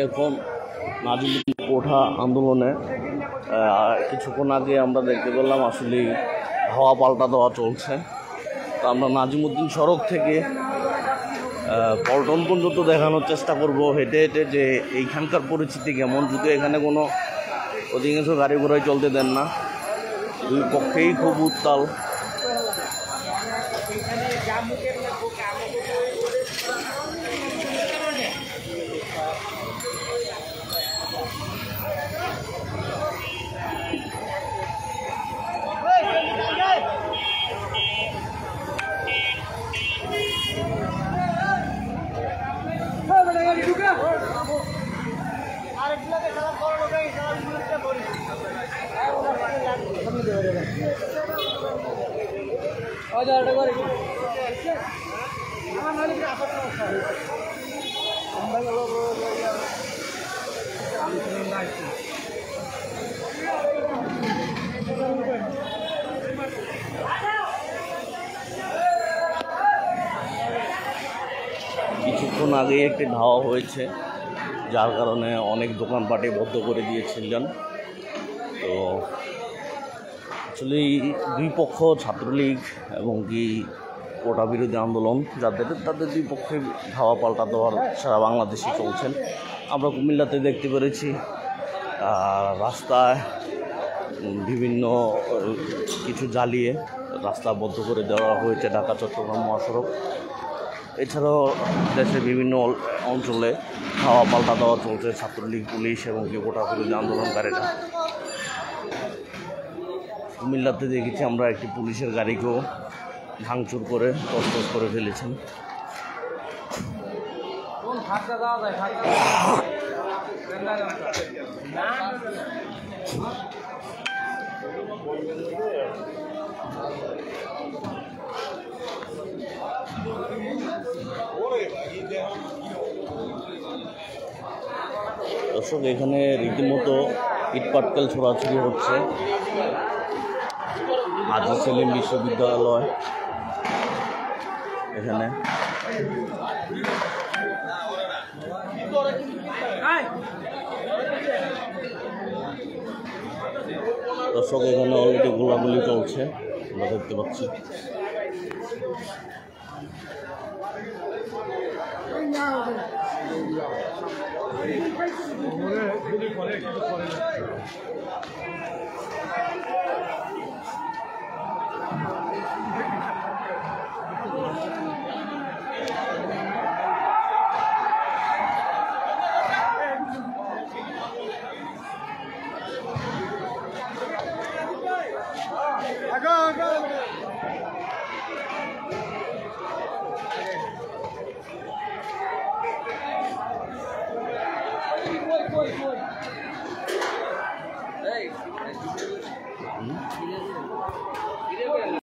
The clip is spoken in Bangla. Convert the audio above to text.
এখন নাজিমুদ্দিন কোঠা আন্দোলনে কিছুক্ষণ আগে আমরা দেখতে পেলাম আসলে হাওয়া পাল্টা দেওয়া চলছে। তো আমরা নাজিমুদ্দিন সড়ক থেকে পল্টন পর্যন্ত দেখানোর চেষ্টা করব হেঁটে হেঁটে যে এইখানকার পরিস্থিতি কেমন। যদি এখানে কোনো অধিকাংশ গাড়ি ঘোড়ায় চলতে দেন না, দুই পক্ষেই খুব উত্তাল। কিছুক্ষণ আগে একটি ধাওয়া হয়েছে, যার কারণে অনেক দোকানপাটে বন্ধ করে দিয়েছিলেন। তো আসলে দুই পক্ষ ছাত্রলীগ এবং কি কোটা বিরোধী আন্দোলন তাদের দুই পক্ষে ধাওয়া পাল্টা দেওয়ার সারা বাংলাদেশে চলছেন। আমরা কুমিল্লাতে দেখতে পেরেছি রাস্তায় বিভিন্ন কিছু জ্বালিয়ে রাস্তা বন্ধ করে দেওয়া হয়েছে, ঢাকা চট্টগ্রাম মহাসড়ক। এছাড়াও দেশের বিভিন্ন অঞ্চলে ধাওয়া পাল্টা দেওয়া চলছে ছাত্রলীগ, পুলিশ এবং কি কোটা বিরোধী আন্দোলনকারীরা। কুমিল্লাতে দেখেছি আমরা একটি পুলিশের গাড়িকেও ভাঙচুর করে তছনছ করে ফেলেছেন। দর্শক, এখানে রীতিমতো ইটপাটকেল ছোড়াছুড়ি হচ্ছে। আজি সেলিম বিশ্ববিদ্যালয় এখানে দর্শক, এখানে অলরেডি গোলাগুলি চলছে, আমরা দেখতে পাচ্ছি।